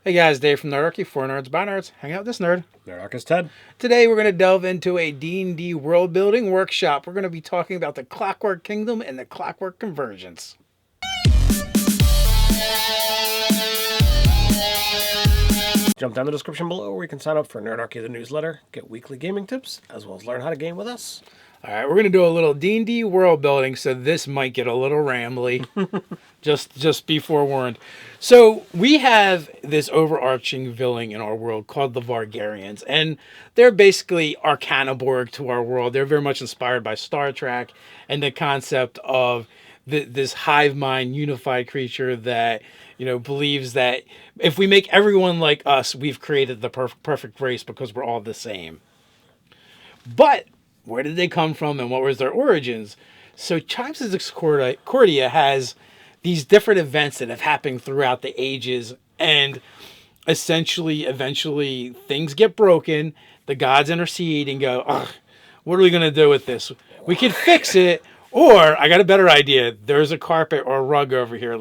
Hey guys, Dave from Nerdarchy, for nerds by nerds. Hang out with this nerd. Nerdarchy Ted. Today we're going to delve into a D&D world building workshop. We're going to be talking about the Clockwork Kingdom and the Clockwork Convergence. Jump down the description below where you can sign up for Nerdarchy the newsletter, get weekly gaming tips, as well as learn how to game with us. All right, we're going to do a little D&D world building, so this might get a little rambly. just be forewarned. So we have this overarching villain in our world called the Vargarians, and they're basically Arcanaborg to our world. They're very much inspired by Star Trek and the concept of this hive mind unified creature that, you know, believes that if we make everyone like us, we've created the perfect race because we're all the same. But where did they come from and what was their origins? So Chimes' Cordia has these different events that have happened throughout the ages, and eventually things get broken. The gods intercede and go, ugh, what are we going to do with this? We could fix it, or I got a better idea. There's a carpet or a rug over here.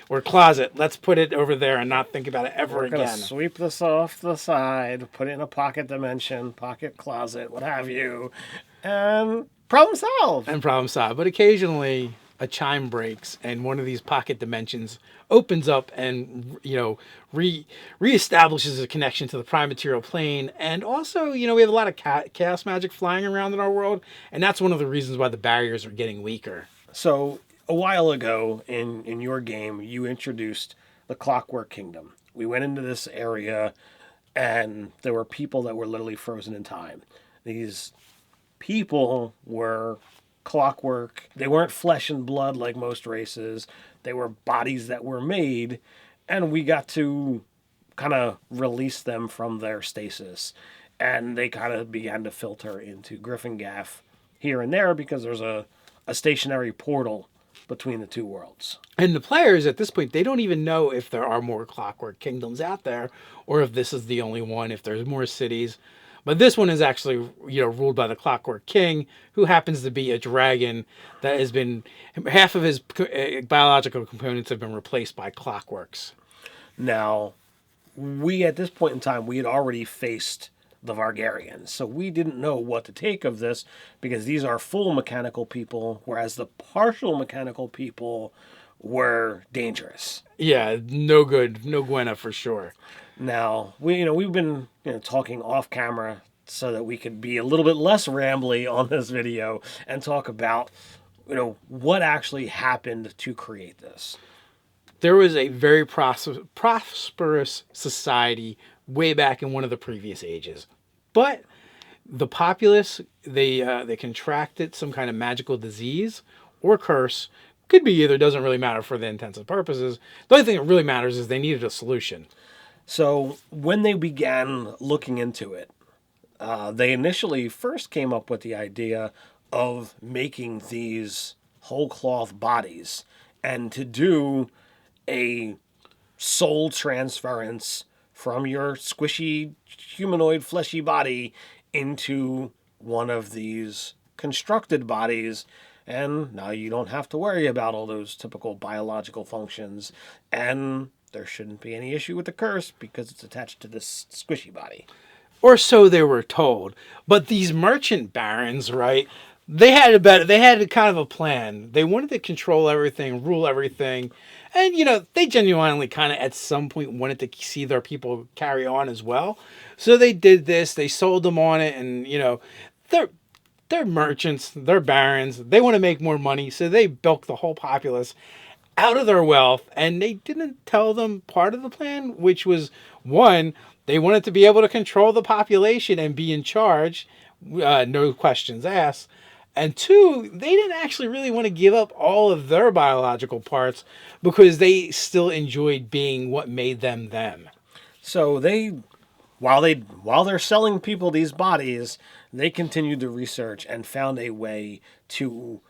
Or a closet. Let's put it over there and not think about it ever again. We're going to sweep this off the side, put it in a pocket dimension, pocket closet, what have you, and problem solved. But occasionally a chime breaks and one of these pocket dimensions opens up and, you know, reestablishes a connection to the prime material plane. And also, you know, we have a lot of chaos magic flying around in our world, and that's one of the reasons why the barriers are getting weaker. So a while ago in your game, you introduced the Clockwork Kingdom. We went into this area and there were people that were literally frozen in time. These people were clockwork. They weren't flesh and blood like most races. They were bodies that were made, and we got to kind of release them from their stasis, and they kind of began to filter into Gryffindor here and there because there's a stationary portal between the two worlds. And the players at this point, they don't even know if there are more Clockwork Kingdoms out there or if this is the only one, if there's more cities. But this one is actually, you know, ruled by the Clockwork King, who happens to be a dragon that has been, half of his biological components have been replaced by clockworks. Now, at this point in time, we had already faced the Vargarians, so we didn't know what to take of this because these are full mechanical people, whereas the partial mechanical people were dangerous. Yeah, no good, no Gwenna for sure. Now, we've been talking off camera so that we could be a little bit less rambly on this video and talk about what actually happened to create this. There was a very prosperous society way back in one of the previous ages, but the populace they contracted some kind of magical disease or curse. Could be either. Doesn't really matter for the intents and purposes. The only thing that really matters is they needed a solution. So when they began looking into it, they initially first came up with the idea of making these whole cloth bodies and to do a soul transference from your squishy humanoid fleshy body into one of these constructed bodies. And now you don't have to worry about all those typical biological functions, and there shouldn't be any issue with the curse because it's attached to this squishy body. Or so they were told. But these merchant barons, right, they had kind of a plan. They wanted to control everything, rule everything. And, they genuinely kind of at some point wanted to see their people carry on as well. So they did this. They sold them on it. And, they're merchants. They're barons. They want to make more money. So they bilked the whole populace out of their wealth, and they didn't tell them part of the plan, which was, one, they wanted to be able to control the population and be in charge, no questions asked, and two, they didn't actually really want to give up all of their biological parts because they still enjoyed being what made them them. So while they're selling people these bodies, they continued to research and found a way to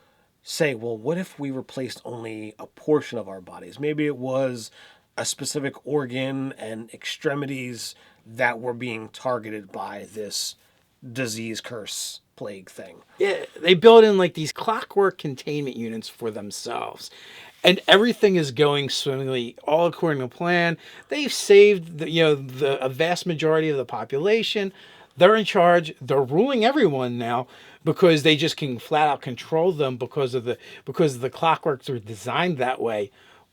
say, well, what if we replaced only a portion of our bodies? Maybe it was a specific organ and extremities that were being targeted by this disease, curse, plague thing. Yeah, they built in like these clockwork containment units for themselves. and everything is going swimmingly, all according to plan. They've saved a vast majority of the population. They're in charge. They're ruling everyone now because they just can flat out control them because of the clockworks are designed that way.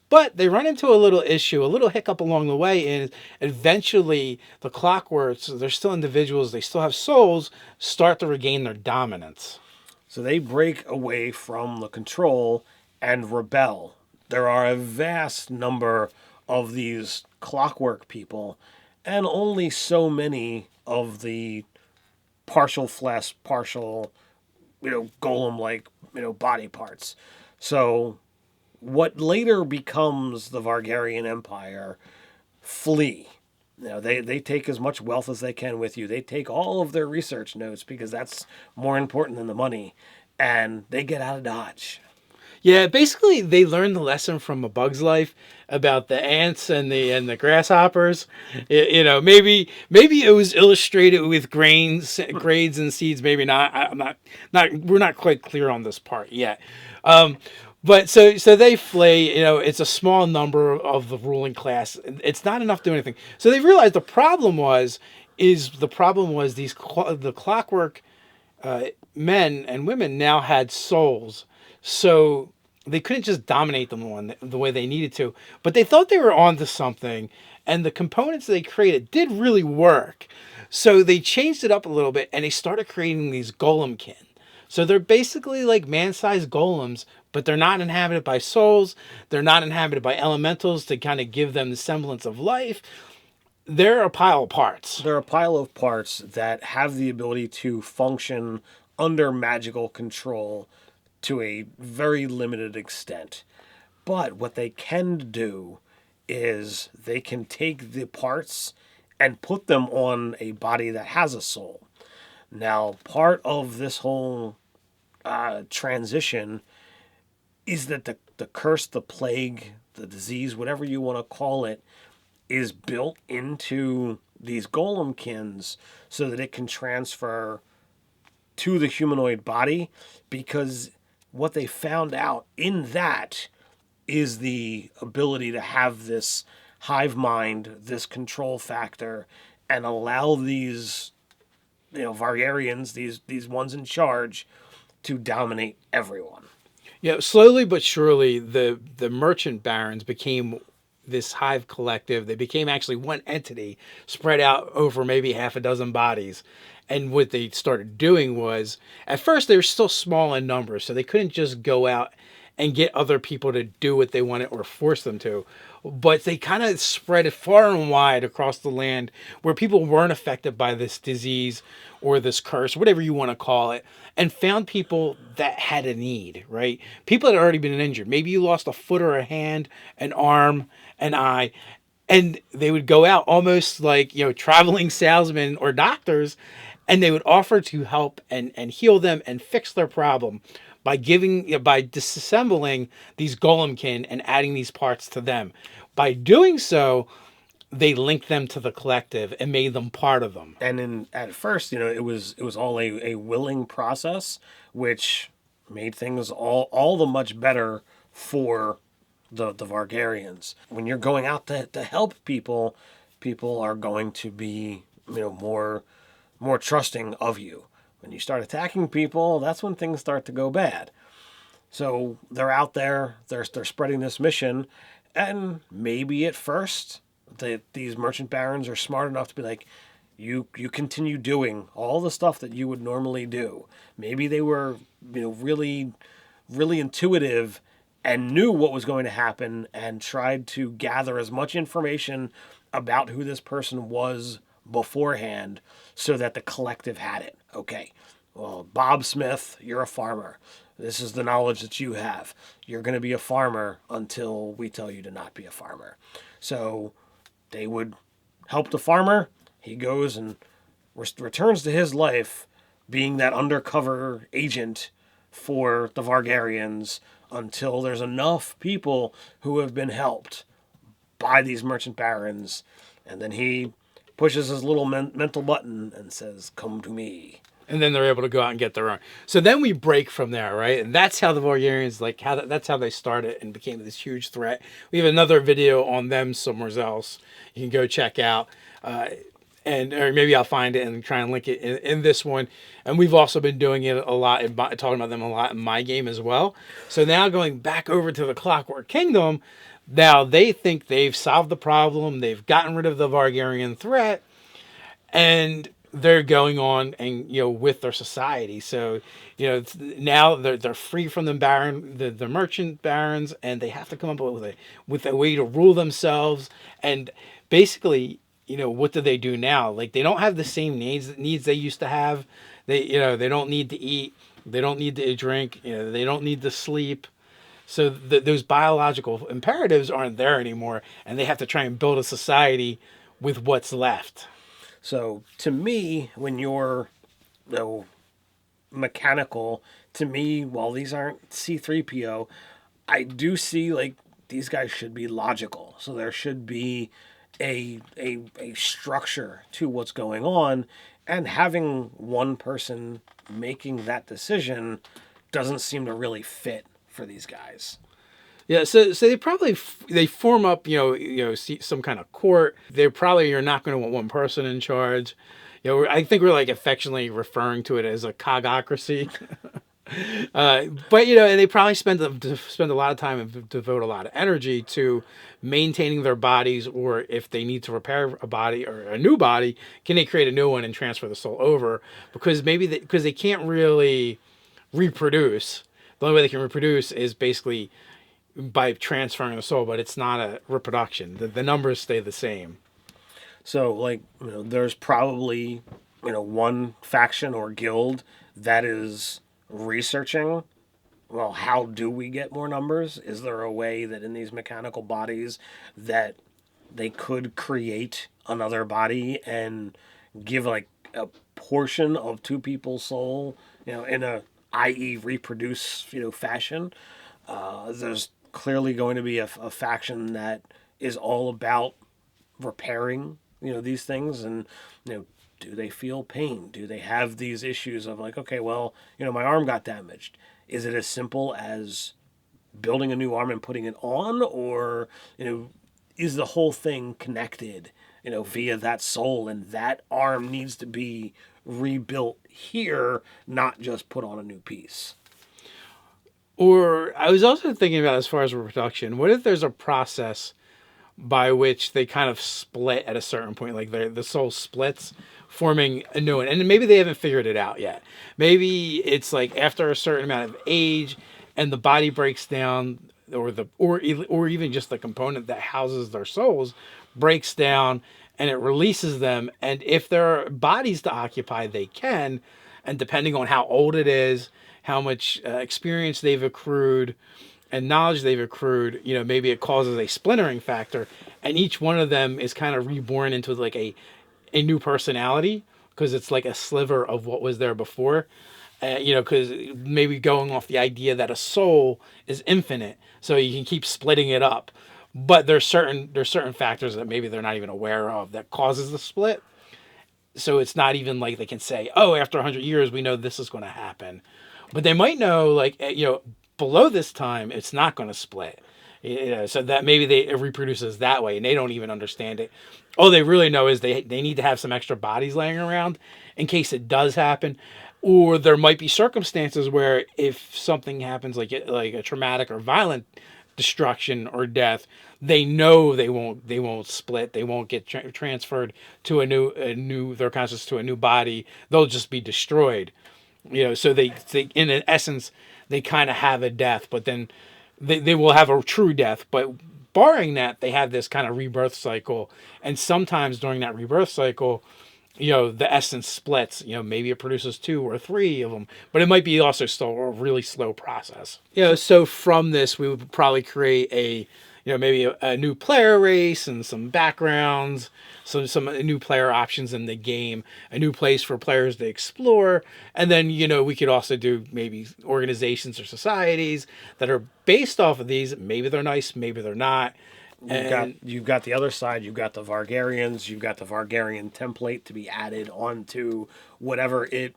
But they run into a little issue, a little hiccup along the way, and eventually the clockworks, they're still individuals, they still have souls, start to regain their dominance. So they break away from the control and rebel. There are a vast number of these clockwork people, and only so many of the partial flesh, partial, golem like, body parts. So what later becomes the Vargarian Empire flee. They take as much wealth as they can with you. They take all of their research notes because that's more important than the money, and they get out of Dodge. Yeah, basically they learned the lesson from A Bug's Life about the ants and the grasshoppers. Maybe it was illustrated with grades and seeds. Maybe not. I'm not. We're not quite clear on this part yet. But so they flee. It's a small number of the ruling class. It's not enough to do anything. So they realized the problem was the clockwork men and women now had souls. So they couldn't just dominate them the way they needed to. But they thought they were onto something, and the components they created did really work. So they changed it up a little bit, and they started creating these golemkin. So they're basically like man-sized golems, but they're not inhabited by souls. They're not inhabited by elementals to kind of give them the semblance of life. They're a pile of parts. They're a pile of parts that have the ability to function under magical control to a very limited extent. But what they can do is they can take the parts and put them on a body that has a soul. Now, part of this whole transition is that the curse, the plague, the disease, whatever you want to call it, is built into these golemkins so that it can transfer to the humanoid body, because what they found out in that is the ability to have this hive mind, this control factor, and allow these Vargarians, these ones in charge, to dominate everyone. Yeah, slowly but surely, the merchant barons became this hive collective. They became actually one entity spread out over maybe half a dozen bodies. And what they started doing was, at first they were still small in numbers, so they couldn't just go out and get other people to do what they wanted or force them to. But they kind of spread it far and wide across the land where people weren't affected by this disease or this curse, whatever you want to call it, and found people that had a need, right? People that had already been injured. Maybe you lost a foot or a hand, an arm, an eye, and they would go out almost like, traveling salesmen or doctors, and they would offer to help and heal them and fix their problem by disassembling these golemkin and adding these parts to them. By doing so, they linked them to the collective and made them part of them. And at first, it was all a willing process, which made things all the much better for the Vargarians. When you're going out to help people are going to be more trusting of you. When you start attacking people, that's when things start to go bad. So they're out there, they're spreading this mission, and maybe at first these merchant barons are smart enough to be like, you continue doing all the stuff that you would normally do. Maybe they were really, really intuitive and knew what was going to happen and tried to gather as much information about who this person was beforehand so that the collective had it. Okay, well, Bob Smith, you're a farmer. This is the knowledge that you have. You're going to be a farmer until we tell you to not be a farmer. So they would help the farmer. He goes and returns to his life being that undercover agent for the Vargarians until there's enough people who have been helped by these merchant barons. And then he pushes his little mental button and says, "Come to me." and then they're able to go out and get their own. So then we break from there, right? And that's how the Vargarians, like, that's how they started and became this huge threat. We have another video on them somewhere else you can go check out. And or maybe I'll find it and try and link it in this one. And we've also been doing it a lot, and talking about them a lot in my game as well. So now going back over to the Clockwork Kingdom, now they think they've solved the problem. They've gotten rid of the Vargarian threat, and they're going on and with their society. So now they're free from the merchant barons, and they have to come up with a way to rule themselves. And basically, what do they do now? Like, they don't have the same needs they used to have. They don't need to eat. They don't need to drink. They don't need to sleep. So those biological imperatives aren't there anymore, and they have to try and build a society with what's left. So to me, when you're mechanical, to me, while these aren't C3PO, I do see like these guys should be logical. So there should be a structure to what's going on, and having one person making that decision doesn't seem to really fit for these guys. Yeah, so they probably they form up, some kind of court. They probably are not going to want one person in charge. I think we're like affectionately referring to it as a cogocracy. But and they probably spend a lot of time and devote a lot of energy to maintaining their bodies, or if they need to repair a body or a new body, can they create a new one and transfer the soul over? Because because they can't really reproduce. The only way they can reproduce is basically by transferring the soul, but it's not a reproduction. The numbers stay the same. So, like, there's probably, one faction or guild that is researching, well, how do we get more numbers? Is there a way that in these mechanical bodies that they could create another body and give, like, a portion of two people's soul, in a, i.e. reproduce, fashion? There's clearly going to be a faction that is all about repairing, these things, and, do they feel pain? Do they have these issues of like, okay, well, my arm got damaged. Is it as simple as building a new arm and putting it on, or, is the whole thing connected, via that soul, and that arm needs to be rebuilt here, not just put on a new piece? Or I was also thinking about, as far as reproduction, what if there's a process by which they kind of split at a certain point, like the soul splits, forming a new one, and maybe they haven't figured it out yet. Maybe it's like after a certain amount of age, and the body breaks down, or even just the component that houses their souls breaks down, and it releases them. And if there are bodies to occupy, they can, and depending on how old it is, how much experience they've accrued and knowledge they've accrued, maybe it causes a splintering factor, and each one of them is kind of reborn into like a new personality, because it's like a sliver of what was there before. Because maybe going off the idea that a soul is infinite, so you can keep splitting it up. But there's certain factors that maybe they're not even aware of that causes the split. So it's not even like they can say, oh, after 100 years, we know this is going to happen. But they might know, like, below this time, it's not going to split. So that maybe it reproduces that way, and they don't even understand it. All they really know is they need to have some extra bodies laying around in case it does happen. Or there might be circumstances where if something happens, like a traumatic or violent destruction or death, they know they won't split. They won't get transferred to a new their consciousness to a new body. They'll just be destroyed. So they in essence they kind of have a death, but then they will have a true death. But barring that, they have this kind of rebirth cycle, and sometimes during that rebirth cycle, the essence splits. Maybe it produces 2 or 3 of them, but it might be also still a really slow process. So from this, we would probably create maybe a new player race and some backgrounds, some new player options in the game, a new place for players to explore, and then we could also do maybe organizations or societies that are based off of these. Maybe they're nice, maybe they're not. You've got the other side. You've got the Vargarians. You've got the Vargarian template to be added onto whatever it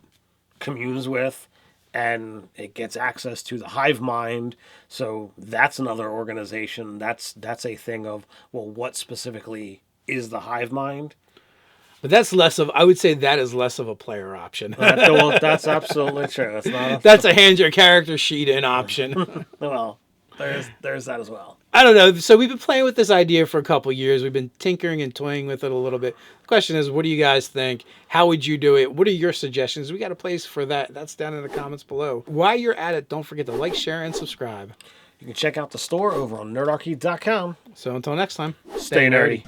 communes with, and it gets access to the hive mind. So that's another organization. That's a thing of, well, what specifically is the hive mind? But that's less of, I would say that is less of a player option. Well, that's absolutely true. It's not. That's a hand your character sheet in option. Well, there's that as well. I don't know. So we've been playing with this idea for a couple years. We've been tinkering and toying with it a little bit. The question is, what do you guys think? How would you do it? What are your suggestions? We got a place for that. That's down in the comments below. While you're at it, don't forget to like, share, and subscribe. You can check out the store over on nerdarchy.com. So until next time, Stay nerdy.